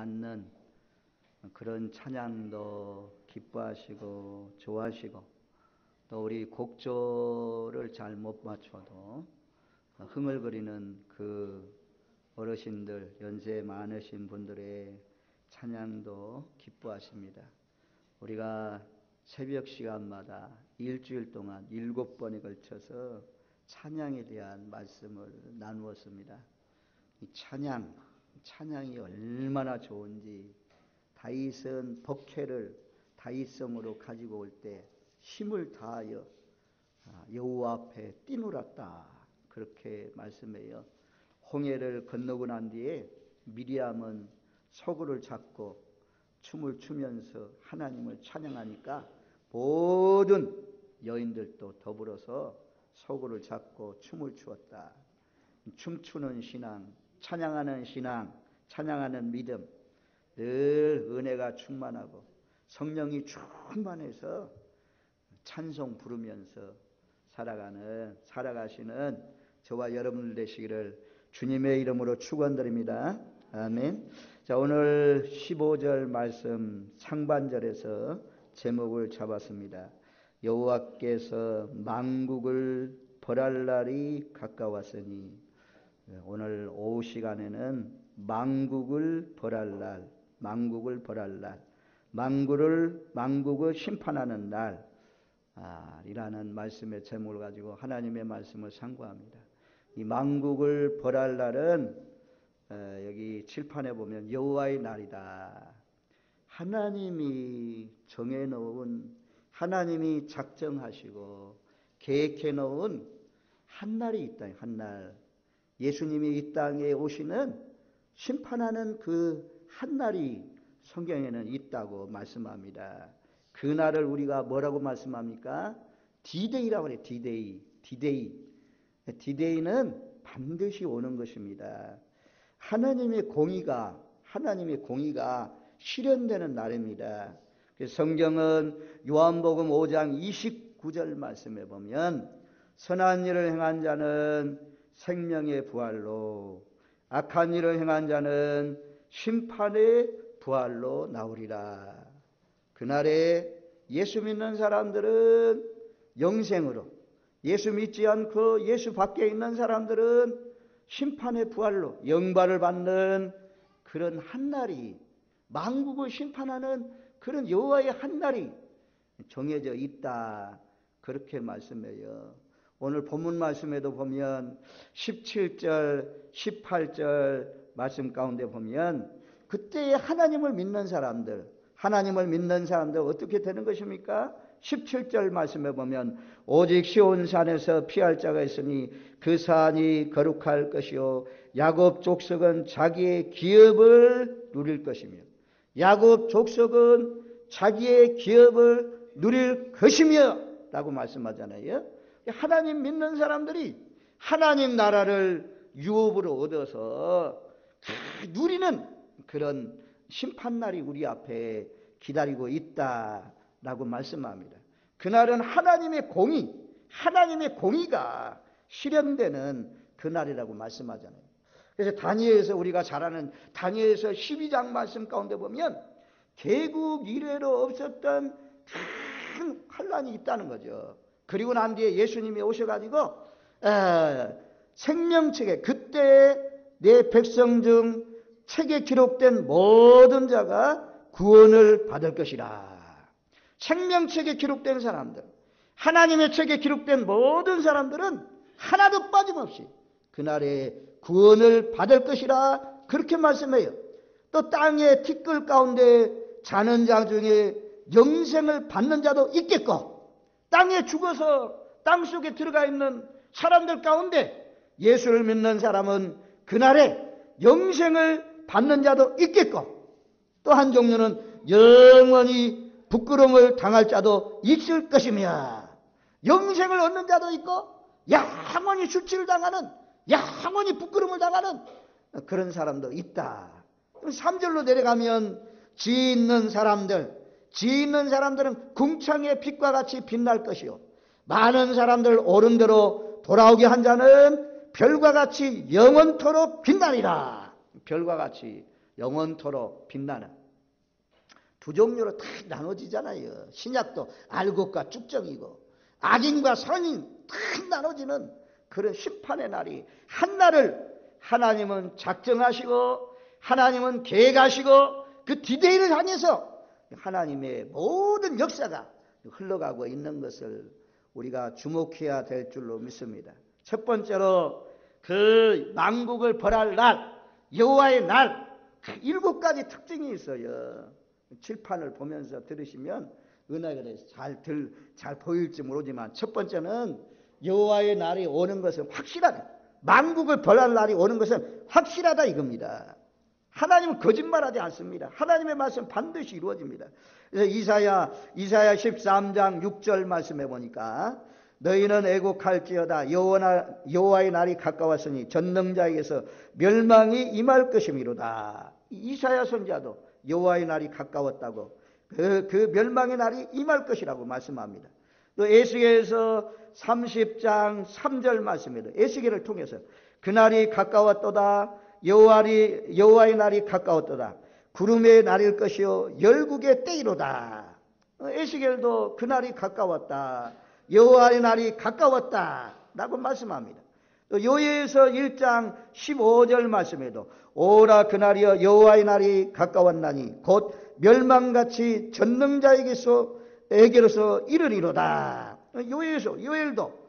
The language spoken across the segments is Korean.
받는 그런 찬양도 기뻐하시고 좋아하시고, 또 우리 곡조를 잘 못 맞춰도 흥얼거리는 그 어르신들, 연세 많으신 분들의 찬양도 기뻐하십니다. 우리가 새벽 시간마다 일주일 동안 7번에 걸쳐서 찬양에 대한 말씀을 나누었습니다. 이 찬양이 얼마나 좋은지, 다윗은 법궤를 다윗성으로 가지고 올 때 힘을 다하여 여호와 앞에 뛰놀았다, 그렇게 말씀해요. 홍해를 건너고 난 뒤에 미리암은 소구를 잡고 춤을 추면서 하나님을 찬양하니까 모든 여인들도 더불어서 소구를 잡고 춤을 추었다. 춤추는 신앙, 찬양하는 신앙, 찬양하는 믿음, 늘 은혜가 충만하고 성령이 충만해서 찬송 부르면서 살아가시는 저와 여러분들 되시기를 주님의 이름으로 축원드립니다. 아멘. 자, 오늘 15절 말씀 상반절에서 제목을 잡았습니다. 여호와께서 만국을 벌할 날이 가까웠으니, 오늘 오후 시간에는 만국을 벌할 날, 만국을 심판하는 날 이라는 말씀의 제목을 가지고 하나님의 말씀을 상고합니다. 이 만국을 벌할 날은 여기 칠판에 보면 여호와의 날이다. 하나님이 정해놓은, 하나님이 작정하시고 계획해놓은 한 날이 있다. 한 날, 예수님이 이 땅에 오시는 심판하는 그 한 날이 성경에는 있다고 말씀합니다. 그 날을 우리가 뭐라고 말씀합니까? 디데이라고 해요. 디데이는 반드시 오는 것입니다. 하나님의 공의가 실현되는 날입니다. 성경은 요한복음 5장 29절 말씀에 보면, 선한 일을 행한 자는 생명의 부활로, 악한 일을 행한 자는 심판의 부활로 나오리라. 그날에 예수 믿는 사람들은 영생으로, 예수 믿지 않고 예수 밖에 있는 사람들은 심판의 부활로 영발을 받는 그런 한 날이, 만국을 심판하는 그런 여호와의 한 날이 정해져 있다, 그렇게 말씀해요. 오늘 본문 말씀에도 보면 17절, 18절 말씀 가운데 보면, 그때의 하나님을 믿는 사람들 어떻게 되는 것입니까? 17절 말씀에 보면, 오직 시온 산에서 피할 자가 있으니 그 산이 거룩할 것이요 야곱 족속은 자기의 기업을 누릴 것이며, 야곱 족속은 자기의 기업을 누릴 것이며 라고 말씀하잖아요. 하나님 믿는 사람들이 하나님 나라를 유업으로 얻어서 누리는 그런 심판날이 우리 앞에 기다리고 있다라고 말씀합니다. 그날은 하나님의 공의가 실현되는 그날이라고 말씀하잖아요. 그래서 다니엘에서 우리가 잘 아는 다니엘에서 12장 말씀 가운데 보면, 개국 이래로 없었던 큰 환란이 있다는 거죠. 그리고 난 뒤에 예수님이 오셔가지고 생명책에, 그때 내 백성 중 책에 기록된 모든 자가 구원을 받을 것이라. 생명책에 기록된 사람들, 하나님의 책에 기록된 모든 사람들은 하나도 빠짐없이 그날에 구원을 받을 것이라, 그렇게 말씀해요. 또 땅의 티끌 가운데 자는 자 중에 영생을 받는 자도 있겠고, 땅에 죽어서 땅속에 들어가 있는 사람들 가운데 예수를 믿는 사람은 그날에 영생을 받는 자도 있겠고, 또 한 종류는 영원히 부끄러움을 당할 자도 있을 것이며, 영생을 얻는 자도 있고 영원히 수치를 당하는, 영원히 부끄러움을 당하는 그런 사람도 있다. 3절로 내려가면, 지혜 있는 사람들은 궁창의 빛과 같이 빛날 것이요 많은 사람들 옳은 대로 돌아오게 한 자는 별과 같이 영원토록 빛나리라. 별과 같이 영원토록 빛나는 두 종류로 다 나눠지잖아요. 신약도 알곡과 쭉정이고 악인과 선인 다 나눠지는 그런 심판의 날이 한 날을 하나님은 작정하시고 하나님은 계획하시고 그 디데이를 향해서 하나님의 모든 역사가 흘러가고 있는 것을 우리가 주목해야 될 줄로 믿습니다. 첫 번째로 그 만국을 벌할 날, 여호와의 날, 7가지 특징이 있어요. 칠판을 보면서 들으시면 은혜가 돼서 잘 보일지 모르지만, 첫 번째는 여호와의 날이 오는 것은 확실하다. 만국을 벌할 날이 오는 것은 확실하다 이겁니다. 하나님은 거짓말하지 않습니다. 하나님의 말씀 반드시 이루어집니다. 그래서 이사야 13장 6절 말씀해 보니까 너희는 애곡할지어다 여호와의 날이 가까웠으니 전능자에게서 멸망이 임할 것이미로다. 이사야 선지자도 여호와의 날이 가까웠다고 그 멸망의 날이 임할 것이라고 말씀합니다. 또 에스겔에서 30장 3절 말씀입니다. 에스겔을 통해서 그날이 가까웠도다. 여호와의 날이 가까웠도다. 구름의 날일 것이요 열국의 때이로다. 에스겔도 그날이 가까웠다. 여호와의 날이 가까웠다 라고 말씀합니다. 또 요엘서 1장 15절 말씀에도 오라 그날이여 여호와의 날이 가까웠나니 곧 멸망같이 전능자에게로서 이르리로다. 요엘도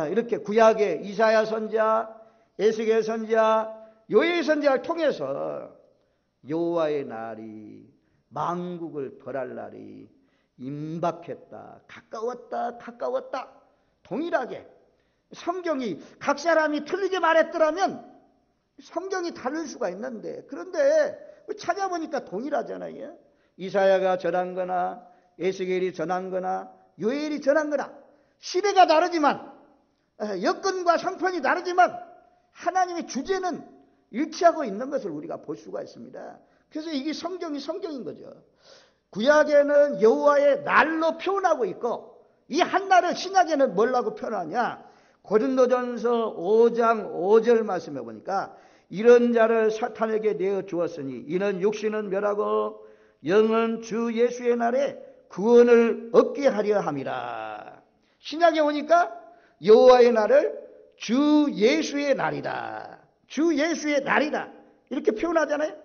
이렇게 구약의 이사야 선지자, 에스겔 선지자, 요엘 선지자를 통해서 여호와의 날이 만국을 벌할 날이 임박했다, 가까웠다 동일하게 성경이 각 사람이 틀리게 말했더라면 성경이 다를 수가 있는데, 그런데 찾아보니까 동일하잖아요. 이사야가 전한 거나 에스겔이 전한 거나 요엘이 전한 거나 시대가 다르지만 여건과 상편이 다르지만 하나님의 주제는 일치하고 있는 것을 우리가 볼 수가 있습니다. 그래서 이게 성경인 거죠. 구약에는 여호와의 날로 표현하고 있고 이 한 날을 신약에는 뭐라고 표현하냐? 고린도전서 5장 5절 말씀해 보니까 이런 자를 사탄에게 내어 주었으니 이는 육신은 멸하고 영은 주 예수의 날에 구원을 얻게 하려 함이라. 신약에 오니까 여호와의 날을 주 예수의 날이다. 주 예수의 날이다. 이렇게 표현하잖아요.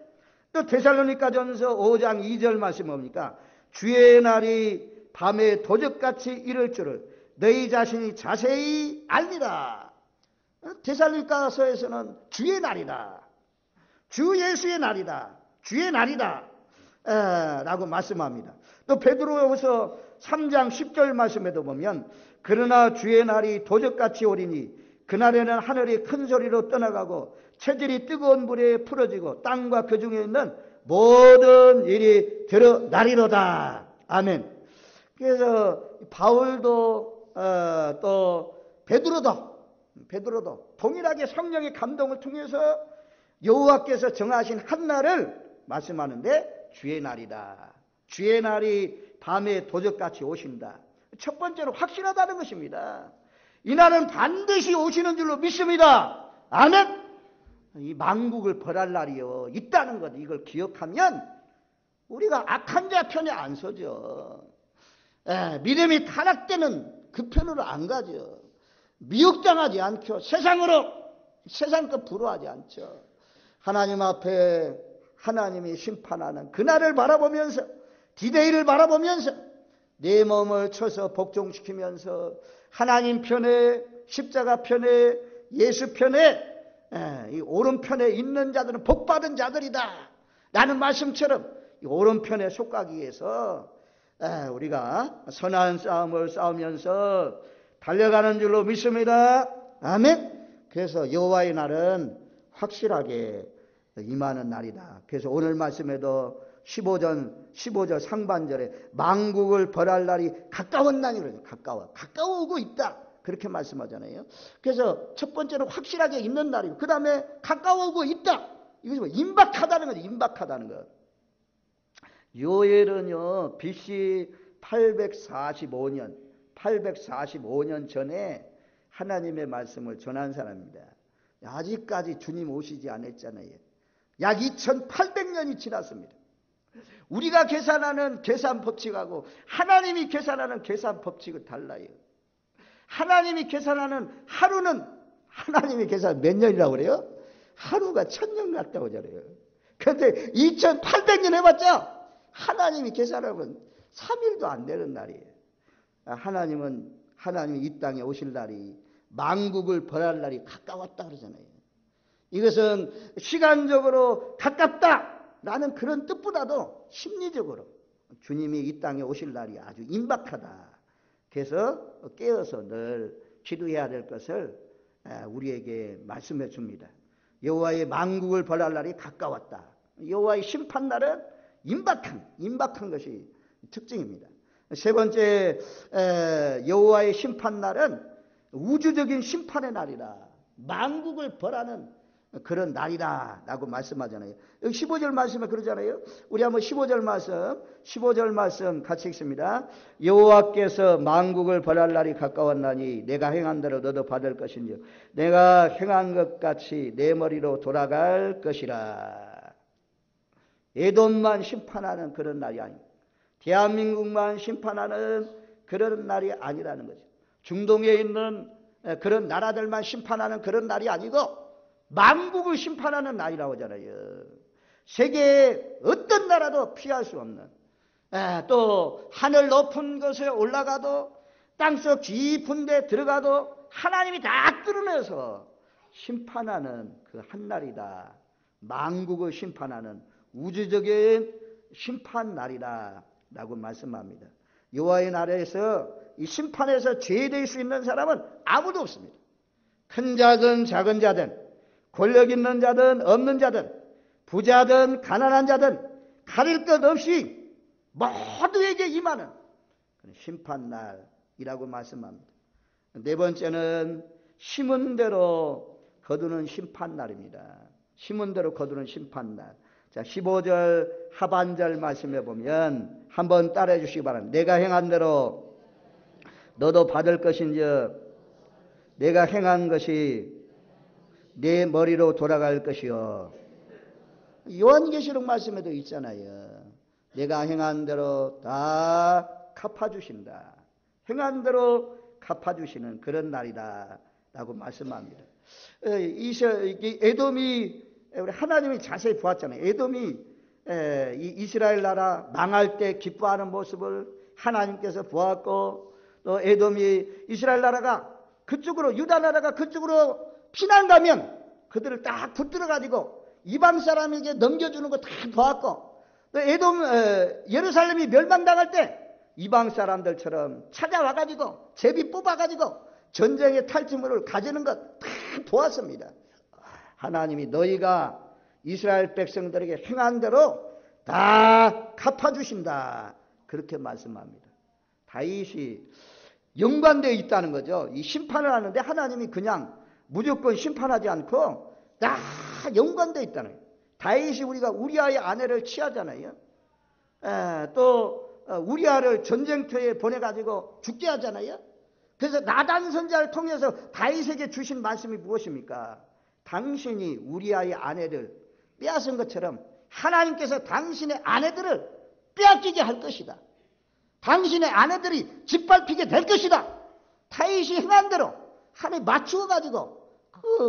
또 데살로니가전서 5장 2절 말씀 뭡니까? 주의 날이 밤에 도적같이 이를 줄을 너희 자신이 자세히 알리라. 데살로니가서에서는 주의 날이다. 주 예수의 날이다. 주의 날이다. 라고 말씀합니다. 또 베드로후서 3장 10절 말씀에도 보면 그러나 주의 날이 도적같이 오리니 그날에는 하늘이 큰 소리로 떠나가고 체질이 뜨거운 불에 풀어지고 땅과 그 중에 있는 모든 일이 드러나리로다. 아멘. 그래서 바울도 또 베드로도 동일하게 성령의 감동을 통해서 여호와께서 정하신 한 날을 말씀하는데 주의 날이다. 주의 날이 밤에 도적같이 오신다. 첫 번째로 확실하다는 것입니다. 이 날은 반드시 오시는 줄로 믿습니다. 아멘. 이 만국을 벌할 날이요 있다는 것, 이걸 기억하면 우리가 악한 자 편에 안 서죠. 믿음이 타락되는 그 편으로 안 가죠. 미혹당하지 않죠. 세상껏 부러워하지 않죠. 하나님 앞에 하나님이 심판하는 그날을 바라보면서, 디데이를 바라보면서 내 몸을 쳐서 복종시키면서 하나님 편에, 십자가 편에, 예수 편에, 이 오른편에 있는 자들은 복받은 자들이다 라는 말씀처럼 이 오른편에 속하기 위해서 우리가 선한 싸움을 싸우면서 달려가는 줄로 믿습니다. 아멘. 그래서 여호와의 날은 확실하게 임하는 날이다. 그래서 오늘 말씀에도 15절 상반절에 만국을 벌할 날이 가까운 날이거든요. 가까워오고 있다. 그렇게 말씀하잖아요. 그래서 첫 번째는 확실하게 있는 날이고, 그 다음에 가까워오고 있다. 이것이 뭐 임박하다는 거죠. 임박하다는 것. 요엘은요, BC 845년 전에 하나님의 말씀을 전한 사람입니다. 아직까지 주님 오시지 않았잖아요. 약 2800년이 지났습니다. 우리가 계산하는 계산 법칙하고 하나님이 계산하는 계산 법칙은 달라요. 하나님이 계산하는 하루는 하나님이 계산 몇 년이라고 그래요? 하루가 1000년 같다고 그러잖아요. 그런데 2800년 해봤자 하나님이 계산하면 3일도 안 되는 날이에요. 하나님이 이 땅에 오실 날이 만국을 벌할 날이 가까웠다 그러잖아요. 이것은 시간적으로 가깝다라는 그런 뜻보다도 심리적으로 주님이 이 땅에 오실 날이 아주 임박하다. 그래서 깨어서 늘 기도해야 될 것을 우리에게 말씀해 줍니다. 여호와의 만국을 벌할 날이 가까웠다. 여호와의 심판날은 임박한 것이 특징입니다. 세 번째, 여호와의 심판날은 우주적인 심판의 날이라, 만국을 벌하는 그런 날이다 라고 말씀하잖아요. 여기 15절 말씀에 그러잖아요. 우리 한번 15절 말씀 같이 읽습니다. 여호와께서 만국을 벌할 날이 가까웠나니 내가 행한 대로 너도 받을 것인지 내가 행한 것 같이 내 머리로 돌아갈 것이라. 에돔만 심판하는 그런 날이 아니고 대한민국만 심판하는 그런 날이 아니라는 거죠. 중동에 있는 그런 나라들만 심판하는 그런 날이 아니고 만국을 심판하는 날이라고 하잖아요. 세계의 어떤 나라도 피할 수 없는, 또 하늘 높은 곳에 올라가도 땅속 깊은 데 들어가도 하나님이 다 뚫어내서 심판하는 그 한날이다. 만국을 심판하는 우주적인 심판 날이다 라고 말씀합니다. 여호와의 나라에서 이 심판에서 제외될 수 있는 사람은 아무도 없습니다. 큰 자든 작은 자든 권력 있는 자든 없는 자든 부자든 가난한 자든 가릴 것 없이 모두에게 임하는 심판날이라고 말씀합니다. 네 번째는 심은 대로 거두는 심판날입니다. 심은 대로 거두는 심판날. 자, 15절 하반절 말씀해 보면 한번 따라해 주시기 바랍니다. 내가 행한 대로 너도 받을 것인즉 내가 행한 것이 내 머리로 돌아갈 것이요. 요한계시록 말씀에도 있잖아요. 내가 행한 대로 다 갚아주신다. 행한 대로 갚아주시는 그런 날이다 라고 말씀합니다. 에돔이 우리 하나님이 자세히 보았잖아요. 에돔이 이스라엘 나라 망할 때 기뻐하는 모습을 하나님께서 보았고, 또 에돔이 이스라엘 나라가 그쪽으로, 유다 나라가 그쪽으로 피난 가면 그들을 딱 붙들어 가지고 이방 사람에게 넘겨주는 거 다 보았고, 또 에돔 예루살렘이 멸망당할 때 이방 사람들처럼 찾아와 가지고 제비 뽑아 가지고 전쟁의 탈취물을 가지는 것 다 보았습니다. 하나님이 너희가 이스라엘 백성들에게 행한 대로 다 갚아주신다 그렇게 말씀합니다. 다윗이 연관되어 있다는 거죠. 이 심판을 하는데 하나님이 그냥 무조건 심판하지 않고 다 연관되어 있다는 거예요. 다윗이 우리가 우리아의 아내를 취하잖아요. 또 우리아를 전쟁터에 보내가지고 죽게 하잖아요. 그래서 나단 선지자를 통해서 다윗에게 주신 말씀이 무엇입니까? 당신이 우리아의 아내를 빼앗은 것처럼 하나님께서 당신의 아내들을 빼앗기게 할 것이다. 당신의 아내들이 짓밟히게 될 것이다. 다윗이 행한 대로 하나님 맞추어 가지고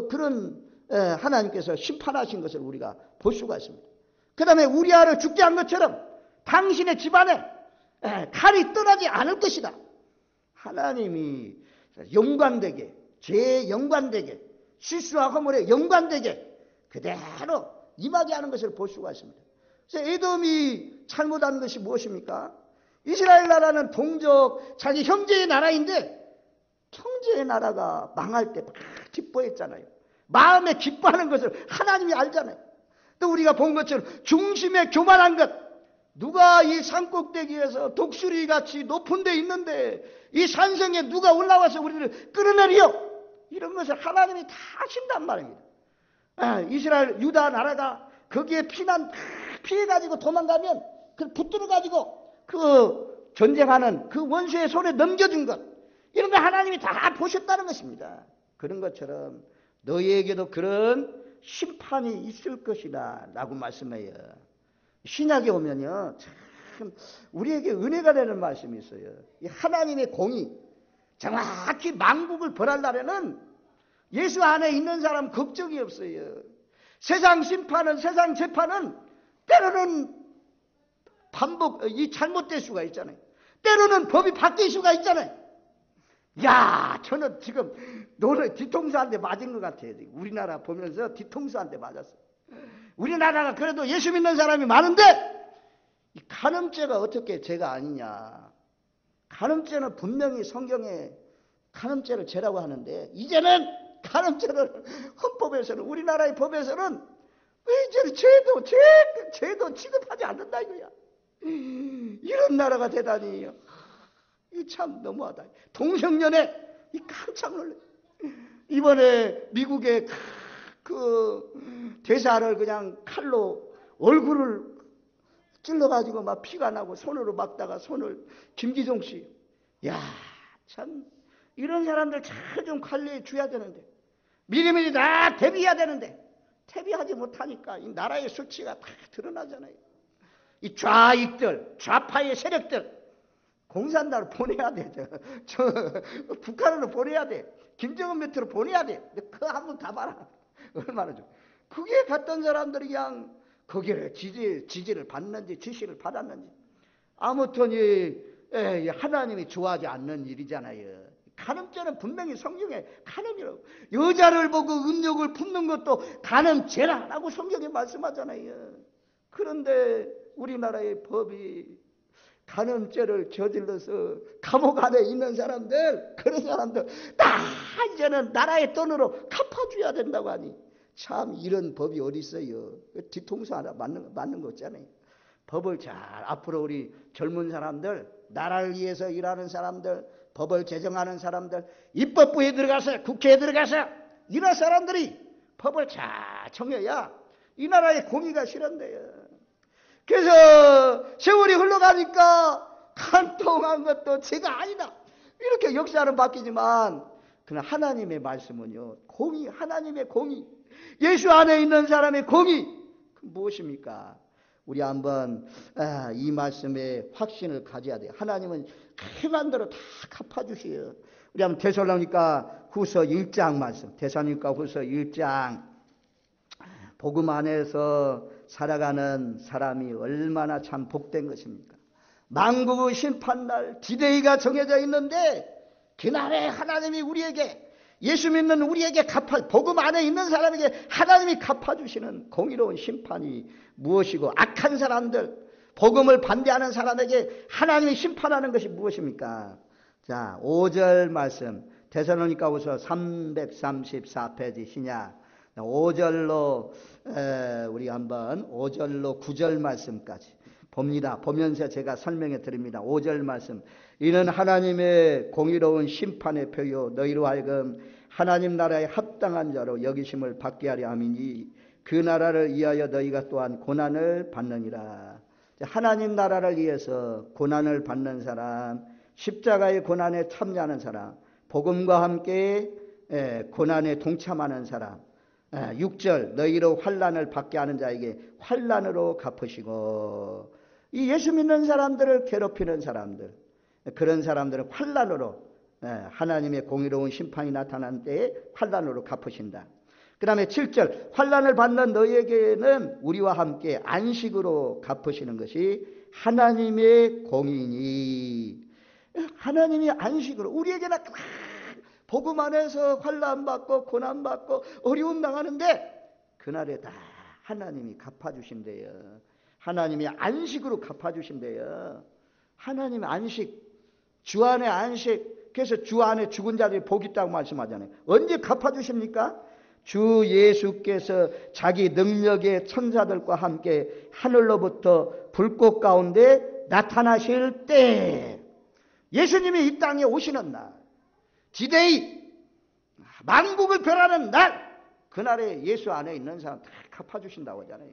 그런 하나님께서 심판하신 것을 우리가 볼 수가 있습니다. 그 다음에 우리아를 죽게 한 것처럼 당신의 집안에 칼이 떠나지 않을 것이다. 하나님이 연관되게, 죄에 연관되게, 실수와 허물에 연관되게 그대로 임하게 하는 것을 볼 수가 있습니다. 그래서 에돔이 잘못한 것이 무엇입니까? 이스라엘 나라는 동족 자기 형제의 나라인데 형제의 나라가 망할 때 막 기뻐했잖아요. 마음에 기뻐하는 것을 하나님이 알잖아요. 또 우리가 본 것처럼 중심에 교만한 것, 누가 이 산꼭대기에서 독수리같이 높은 데 있는데 이 산성에 누가 올라와서 우리를 끌어내려? 이런 것을 하나님이 다 하신단 말입니다. 이스라엘 유다 나라가 거기에 피해가지고 도망가면 그 붙들어가지고 그 전쟁하는 그 원수의 손에 넘겨준 것, 이런 거 하나님이 다 보셨다는 것입니다. 그런 것처럼 너희에게도 그런 심판이 있을 것이다 라고 말씀해요. 신약에 오면요, 참 우리에게 은혜가 되는 말씀이 있어요. 이 하나님의 공의, 정확히 만국을 벌할 날에는 예수 안에 있는 사람 걱정이 없어요. 세상 심판은, 세상 재판은 때로는 이 잘못될 수가 있잖아요. 때로는 법이 바뀔 수가 있잖아요. 야, 저는 지금 노래 뒤통수 한 대 맞은 것 같아요. 우리나라 보면서 뒤통수 한 대 맞았어요. 우리나라가 그래도 예수 믿는 사람이 많은데 이 간음죄가 어떻게 죄가 아니냐. 간음죄는 분명히 성경에 간음죄를 죄라고 하는데 이제는 간음죄를 헌법에서는, 우리나라의 법에서는 이제 죄도 취급하지 않는다 이거야. 이런 나라가 되다니. 이 참 너무하다. 동성연애, 이 깜짝 놀래. 이번에 미국의 그 대사를 그냥 칼로 얼굴을 찔러가지고 막 피가 나고 손으로 막다가 손을, 김기종 씨. 야, 참 이런 사람들 잘 좀 관리해 줘야 되는데, 미리미리 다 대비해야 되는데 대비하지 못하니까 이 나라의 수치가 다 드러나잖아요. 이 좌익들, 좌파의 세력들 공산당으로 보내야 돼. 저 북한으로 보내야 돼. 김정은 밑으로 보내야 돼. 그거 한번 다 봐라. 얼마나 좀. 그게 갔던 사람들이 그냥 거기를 지지를 받는지 지시를 받았는지. 아무튼 하나님이 좋아하지 않는 일이잖아요. 간음죄는 분명히 성경에 간음이라고. 여자를 보고 음욕을 품는 것도 간음죄라고 성경에 말씀하잖아요. 그런데 우리나라의 법이 간음죄를 저질러서 감옥 안에 있는 사람들, 그런 사람들 다 이제는 나라의 돈으로 갚아줘야 된다고 하니, 참 이런 법이 어디 있어요. 뒤통수 하나 맞는 거 있잖아요. 법을 잘, 앞으로 우리 젊은 사람들, 나라를 위해서 일하는 사람들, 법을 제정하는 사람들, 입법부에 들어가서, 국회에 들어가서 이런 사람들이 법을 잘 정해야 이 나라의 공의가 실현돼요. 그래서 세월이 흘러가니까 간통한 것도 죄가 아니다, 이렇게 역사는 바뀌지만, 그러나 하나님의 말씀은요, 공의, 하나님의 공의, 예수 안에 있는 사람의 공의, 무엇입니까? 우리 한번 이 말씀에 확신을 가져야 돼요. 하나님은 행한 대로 다 갚아주세요. 우리 한번 데살로니가 후서 1장 말씀, 데살로니가 후서 1장. 복음 안에서 살아가는 사람이 얼마나 참 복된 것입니까? 만국의 심판날 디데이가 정해져 있는데, 그날에 하나님이 우리에게, 예수 믿는 우리에게 복음 안에 있는 사람에게 하나님이 갚아주시는 공의로운 심판이 무엇이고, 악한 사람들, 복음을 반대하는 사람에게 하나님이 심판하는 것이 무엇입니까? 자, 5절 말씀, 데살로니가후서 334페이지 신약 5절로 우리 한번 5절로 9절 말씀까지 봅니다. 보면서 제가 설명해 드립니다. 5절 말씀. 이는 하나님의 공의로운 심판의 표요 너희로 하여금 하나님 나라에 합당한 자로 여기심을 받게 하려 함이니 그 나라를 위하여 너희가 또한 고난을 받느니라. 하나님 나라를 위해서 고난을 받는 사람, 십자가의 고난에 참여하는 사람, 복음과 함께 고난에 동참하는 사람. 6절 너희로 환난을 받게 하는 자에게 환난으로 갚으시고, 이 예수 믿는 사람들을 괴롭히는 사람들, 그런 사람들은 환난으로, 하나님의 공의로운 심판이 나타난 때에 환난으로 갚으신다. 그 다음에 7절 환난을 받는 너희에게는 우리와 함께 안식으로 갚으시는 것이 하나님의 공의니. 하나님이 안식으로 우리에게는 복음 안에서 환난받고 고난받고 어려움 당하는데 그날에 다 하나님이 갚아주신대요. 하나님이 안식으로 갚아주신대요. 하나님의 안식, 주 안에 안식. 그래서 주 안에 죽은 자들이 복 있다고 말씀하잖아요. 언제 갚아주십니까? 주 예수께서 자기 능력의 천사들과 함께 하늘로부터 불꽃 가운데 나타나실 때, 예수님이 이 땅에 오시는 날, 디데이, 만국을 변하는 날, 그날에 예수 안에 있는 사람 다 갚아주신다고 하잖아요.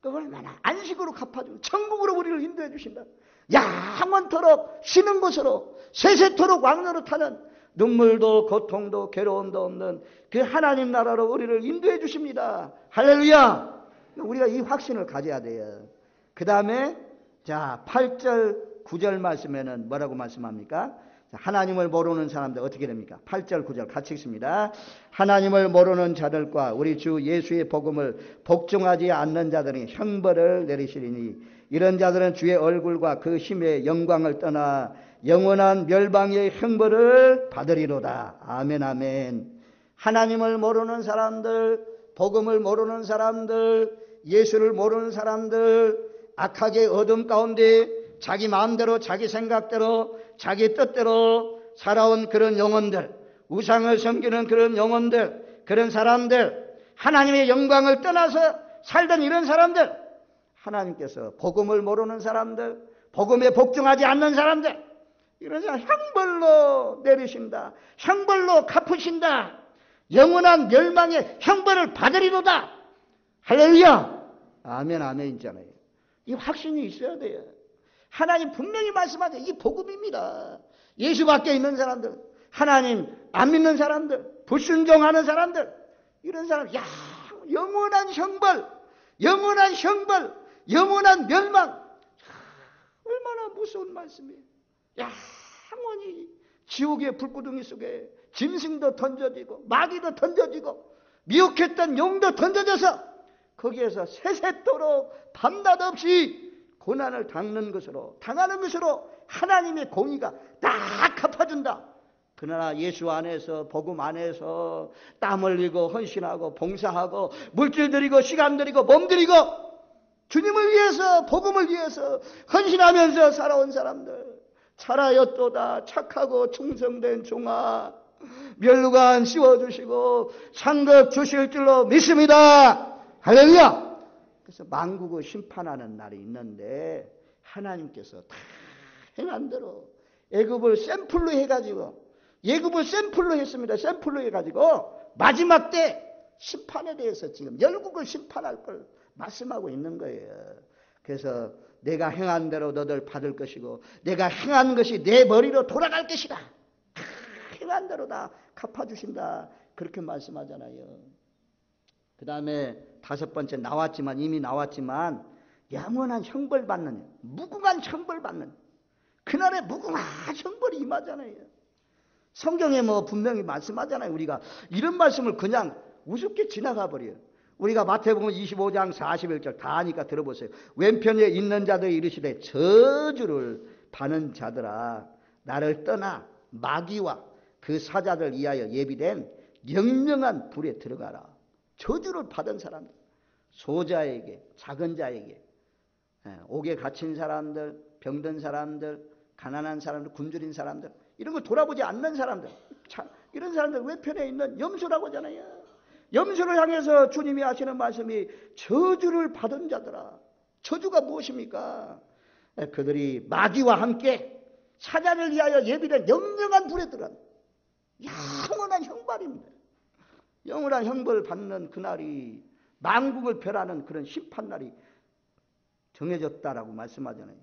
그걸 얼마나 안식으로 갚아주고 천국으로 우리를 인도해 주신다. 영원토록 쉬는 곳으로 세세토록 왕노릇하는 눈물도 고통도 괴로움도 없는 그 하나님 나라로 우리를 인도해 주십니다. 할렐루야! 우리가 이 확신을 가져야 돼요. 그 다음에 자 8절 9절 말씀에는 뭐라고 말씀합니까? 하나님을 모르는 사람들 어떻게 됩니까? 8절 9절 같이 읽습니다. 하나님을 모르는 자들과 우리 주 예수의 복음을 복종하지 않는 자들이 형벌을 내리시리니 이런 자들은 주의 얼굴과 그 힘의 영광을 떠나 영원한 멸망의 형벌을 받으리로다. 아멘 아멘. 하나님을 모르는 사람들, 복음을 모르는 사람들, 예수를 모르는 사람들, 악하게 어둠 가운데 자기 마음대로 자기 생각대로 자기 뜻대로 살아온 그런 영혼들, 우상을 섬기는 그런 영혼들, 그런 사람들, 하나님의 영광을 떠나서 살던 이런 사람들, 하나님께서 복음을 모르는 사람들, 복음에 복종하지 않는 사람들, 이런 사람 형벌로 내리신다. 형벌로 갚으신다. 영원한 멸망의 형벌을 받으리로다. 할렐루야. 아멘 아멘 있잖아요. 이 확신이 있어야 돼요. 하나님 분명히 말씀하죠. 이 복음입니다. 예수 밖에 있는 사람들, 하나님 안 믿는 사람들, 불순종하는 사람들, 이런 사람, 야, 영원한 형벌, 영원한 형벌, 영원한 멸망. 얼마나 무서운 말씀이에요. 영원히 지옥의 불구덩이 속에 짐승도 던져지고 마귀도 던져지고 미혹했던 용도 던져져서 거기에서 세세토록 밤낮 없이 고난을 당하는 것으로 하나님의 공의가 다 갚아준다. 그러나 예수 안에서 복음 안에서 땀 흘리고 헌신하고 봉사하고 물질 들이고 시간 들이고 몸 들이고 주님을 위해서 복음을 위해서 헌신하면서 살아온 사람들, 차라였도다 착하고 충성된 종아 멸루관 씌워주시고 상급 주실 줄로 믿습니다. 할렐루야. 그래서 만국을 심판하는 날이 있는데 하나님께서 다 행한 대로 애굽을 샘플로 해가지고 예굽을 샘플로 했습니다. 샘플로 해가지고 마지막 때 심판에 대해서 지금 열국을 심판할 걸 말씀하고 있는 거예요. 그래서 내가 행한 대로 너들 받을 것이고 내가 행한 것이 내 머리로 돌아갈 것이다. 다 행한 대로 다 갚아주신다. 그렇게 말씀하잖아요. 그 다음에 5번째 이미 나왔지만 영원한 형벌받는, 무궁한 형벌받는 그날에 무궁한 형벌이 임하잖아요. 성경에 분명히 말씀하잖아요. 우리가 이런 말씀을 그냥 우습게 지나가 버려요. 우리가 마태복음 25장 41절 다 하니까 들어보세요. 왼편에 있는 자들이 이르시되 저주를 받는 자들아 나를 떠나 마귀와 그 사자들 위하여 예비된 영영한 불에 들어가라. 저주를 받은 사람들, 소자에게, 작은 자에게, 옥에 갇힌 사람들, 병든 사람들, 가난한 사람들, 굶주린 사람들, 이런 거 돌아보지 않는 사람들, 이런 사람들 외편에 있는 염소라고 하잖아요. 염소를 향해서 주님이 하시는 말씀이 저주를 받은 자들아. 저주가 무엇입니까? 그들이 마귀와 함께 사자를 위하여 예비된 영영한 불에 들어간 영원한 형벌입니다. 영원한 형벌 받는 그날이 만국을 멸하는 그런 심판날이 정해졌다라고 말씀하잖아요.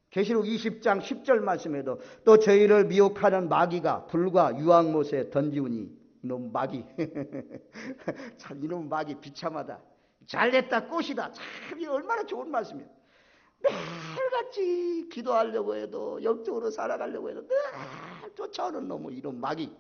계시록 20장 10절 말씀에도 또 저희를 미혹하는 마귀가 불과 유황못에 던지우니 이놈 마귀 참 이놈 마귀 비참하다. 잘됐다 꽃이다. 참 이 얼마나 좋은 말씀이에요. 매일같이 기도하려고 해도 영적으로 살아가려고 해도 늘 쫓아오는 놈은 이놈 마귀.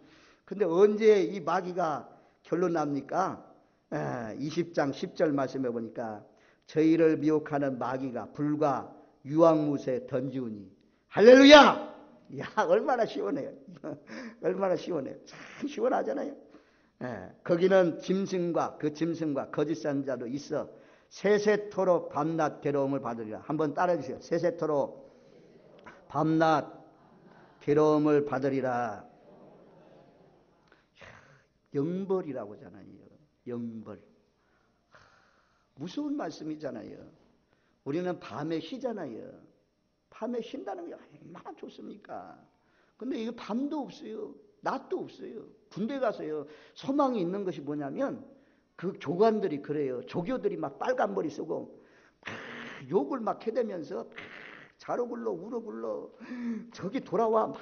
근데 언제 이 마귀가 결론 납니까? 20장 10절 말씀해 보니까 저희를 미혹하는 마귀가 불과 유황못에 던지우니 할렐루야! 야 얼마나 시원해요. 얼마나 시원해요. 참 시원하잖아요. 거기는 짐승과 거짓 선자도 있어 세세토록 밤낮 괴로움을 받으리라. 한번 따라해 주세요. 세세토록 밤낮 괴로움을 받으리라. 영벌이라고 하잖아요. 영벌. 무서운 말씀이잖아요. 우리는 밤에 쉬잖아요. 밤에 쉰다는 게 얼마나 좋습니까? 근데 이거 밤도 없어요. 낮도 없어요. 군대 가서요. 소망이 있는 것이 뭐냐면 그 교관들이 그래요. 조교들이 막 빨간 머리 쓰고 막 욕을 막 해대면서 자로 굴러 우러 굴러 저기 돌아와 막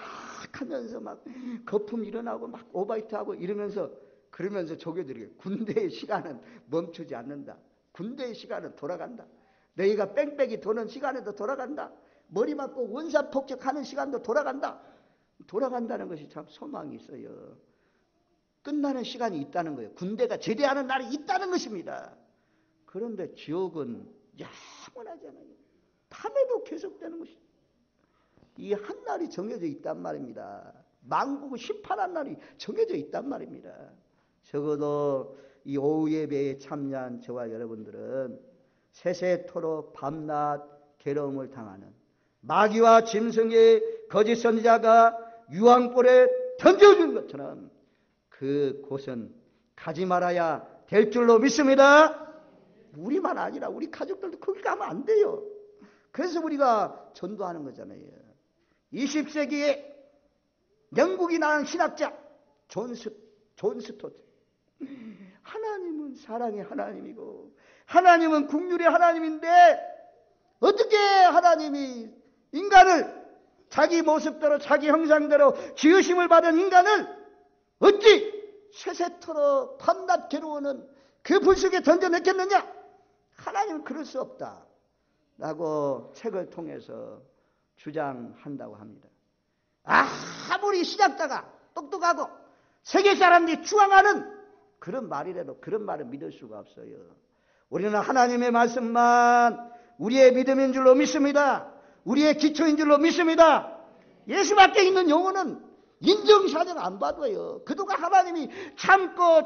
하면서 막 거품 일어나고 막 오바이트하고 이러면서 그러면서 조교들이 군대의 시간은 멈추지 않는다. 군대의 시간은 돌아간다. 너희가 뺑뺑이 도는 시간에도 돌아간다. 머리 맞고 원사폭격하는 시간도 돌아간다. 돌아간다는 것이 참 소망이 있어요. 끝나는 시간이 있다는 거예요. 군대가 제대하는 날이 있다는 것입니다. 그런데 지옥은 영원하잖아요. 밤에도 계속되는 것이. 이 한 날이 정해져 있단 말입니다. 만국을 심판한 날이 정해져 있단 말입니다. 적어도 이 오후 예배에 참여한 저와 여러분들은 세세토록 밤낮 괴로움을 당하는 마귀와 짐승의 거짓 선지자가 유황불에 던져준 것처럼 그 곳은 가지 말아야 될 줄로 믿습니다. 우리만 아니라 우리 가족들도 거기 가면 안 돼요. 그래서 우리가 전도하는 거잖아요. 20세기에 영국이 낳은 신학자 존 스토트. 하나님은 사랑의 하나님이고 하나님은 긍휼의 하나님인데 어떻게 하나님이 인간을 자기 모습대로 자기 형상대로 지으심을 받은 인간을 어찌 세세토록 밤낮 괴로워하는 그 불속에 던져냈겠느냐? 하나님은 그럴 수 없다 라고 책을 통해서 주장한다고 합니다. 아무리 신학자가 똑똑하고 세계 사람들이 추앙하는 그런 말이라도 그런 말을 믿을 수가 없어요. 우리는 하나님의 말씀만 우리의 믿음인 줄로 믿습니다. 우리의 기초인 줄로 믿습니다. 예수밖에 있는 영혼은 인정사정 안 받아요. 그동안 하나님이 참고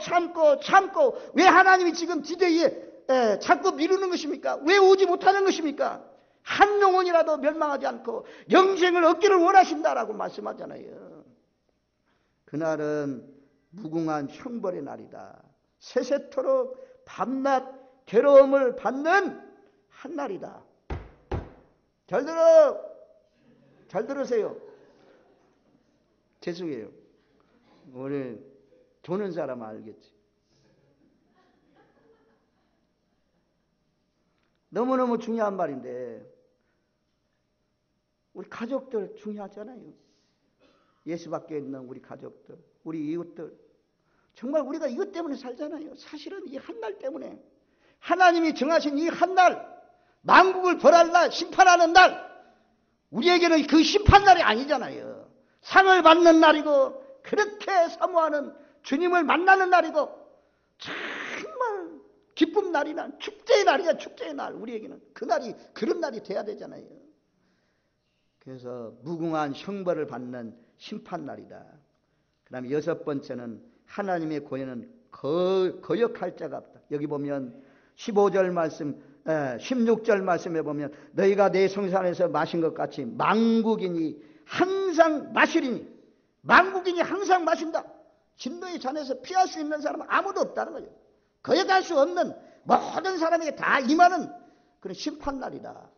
왜 하나님이 지금 디데이에 자꾸 미루는 것입니까? 왜 오지 못하는 것입니까? 한 영혼이라도 멸망하지 않고 영생을 얻기를 원하신다라고 말씀하잖아요. 그날은 무궁한 형벌의 날이다. 세세토록 밤낮 괴로움을 받는 한 날이다. 잘 들으세요. 죄송해요. 우리 도는 사람은 알겠지. 너무너무 중요한 말인데 우리 가족들 중요하잖아요. 예수밖에 있는 우리 가족들, 우리 이웃들. 정말 우리가 이것 때문에 살잖아요. 사실은 이 한 날 때문에 하나님이 정하신 이 한 날, 만국을 벌할 날, 심판하는 날, 우리에게는 그 심판날이 아니잖아요. 상을 받는 날이고 그렇게 사모하는 주님을 만나는 날이고 정말 기쁨 날이나 축제의 날이야. 축제의 날. 우리에게는 그날이 그런 날이 돼야 되잖아요. 그래서 무궁한 형벌을 받는 심판날이다. 그 다음에 6번째는 하나님의 고연은 거역할 자가 없다. 여기 보면 15절 말씀 16절 말씀에 보면 너희가 내 성산에서 마신 것 같이 만국인이 항상 마시리니 만국인이 항상 마신다. 진노의 잔에서 피할 수 있는 사람은 아무도 없다는 거죠. 거역할 수 없는 모든 사람에게 다 임하는 그런 심판날이다.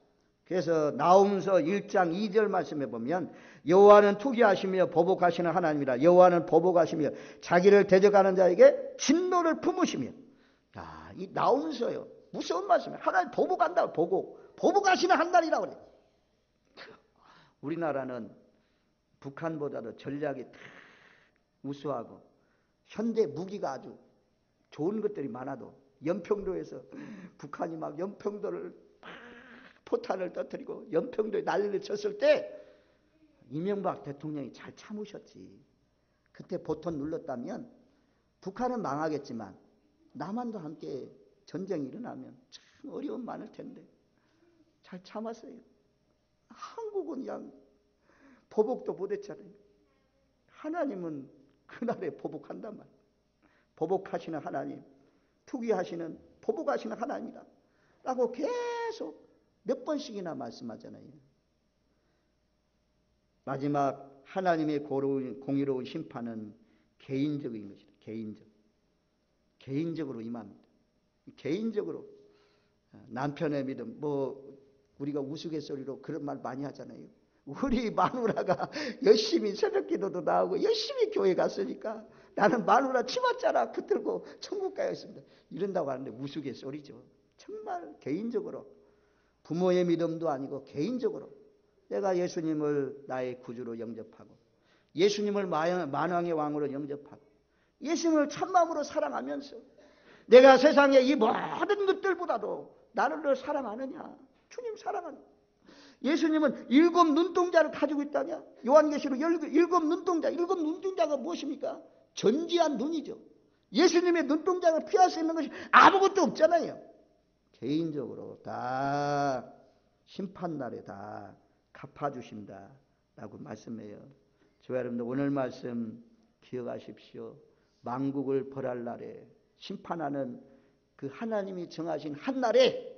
그래서 나홈서 1장 2절 말씀에 보면 여호와는 투기하시며 보복하시는 하나님이라. 여호와는 보복하시며 자기를 대적하는 자에게 진노를 품으시며. 이 나홈서요. 무서운 말씀이에요. 하나님 보복한다고 보복하시는 한 날이라고 그래요. 우리나라는 북한보다도 전략이 우수하고 현대 무기가 아주 좋은 것들이 많아도 연평도에서 북한이 막 연평도를 포탄을 터뜨리고 연평도에 난리를 쳤을 때 이명박 대통령이 잘 참으셨지. 그때 보통 눌렀다면 북한은 망하겠지만 남한도 함께 전쟁이 일어나면 참 어려움 많을 텐데 잘 참았어요. 한국은 그냥 보복도 못했잖아요. 하나님은 그날에 보복한단 말이에요. 보복하시는 하나님, 투기하시는 보복하시는 하나님이다 라고 계속 몇 번씩이나 말씀하잖아요. 마지막 하나님의 공의로운 심판은 개인적인 것이다. 개인적으로 임합니다. 개인적으로 남편의 믿음, 우리가 우스갯소리로 그런 말 많이 하잖아요. 우리 마누라가 열심히 새벽기도도 나오고 열심히 교회 갔으니까 나는 마누라 치맛자락 붙들고 천국 가야겠습니다. 이런다고 하는데 우스갯소리죠. 정말 개인적으로 부모의 믿음도 아니고 개인적으로 내가 예수님을 나의 구주로 영접하고 예수님을 만왕의 왕으로 영접하고 예수님을 참마음으로 사랑하면서 내가 세상의 이 모든 것들보다도 나를 더 사랑하느냐? 주님 사랑하느냐? 예수님은 7 눈동자를 가지고 있다냐? 요한계시록 7 눈동자, 7 눈동자가 무엇입니까? 전지한 눈이죠. 예수님의 눈동자를 피할 수 있는 것이 아무것도 없잖아요. 개인적으로 다 심판날에 다 갚아주신다라고 말씀해요. 저와 여러분들 오늘 말씀 기억하십시오. 만국을 벌할 날에 심판하는 그 하나님이 정하신 한날에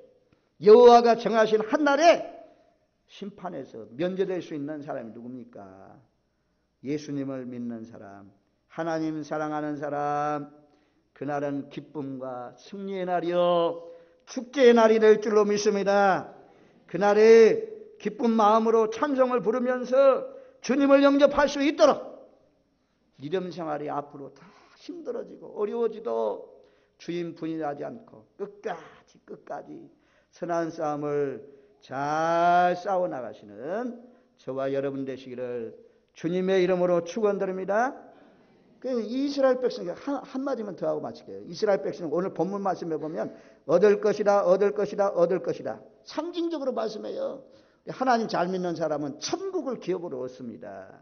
여호와가 정하신 한날에 심판에서 면제될 수 있는 사람이 누굽니까? 예수님을 믿는 사람, 하나님 사랑하는 사람. 그날은 기쁨과 승리의 날이요 축제의 날이 될 줄로 믿습니다. 그날에 기쁜 마음으로 찬송을 부르면서 주님을 영접할 수 있도록 믿음 생활이 앞으로 다 힘들어지고 어려워지도 주님 분이하지 않고 끝까지 선한 싸움을 잘 싸워나가시는 저와 여러분 되시기를 주님의 이름으로 축원드립니다. 이스라엘 백성이 한마디만 더 하고 마칠게요. 이스라엘 백성은 오늘 본문 말씀해 보면 얻을 것이다 얻을 것이다 얻을 것이다 상징적으로 말씀해요. 하나님 잘 믿는 사람은 천국을 기업으로 얻습니다.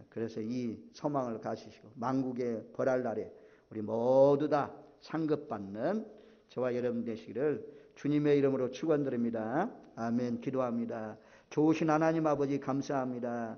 그래서 이 소망을 가지시고 만국의 벌할 날에 우리 모두 다 상급받는 저와 여러분 되시기를 주님의 이름으로 축원드립니다. 아멘. 기도합니다. 좋으신 하나님 아버지 감사합니다.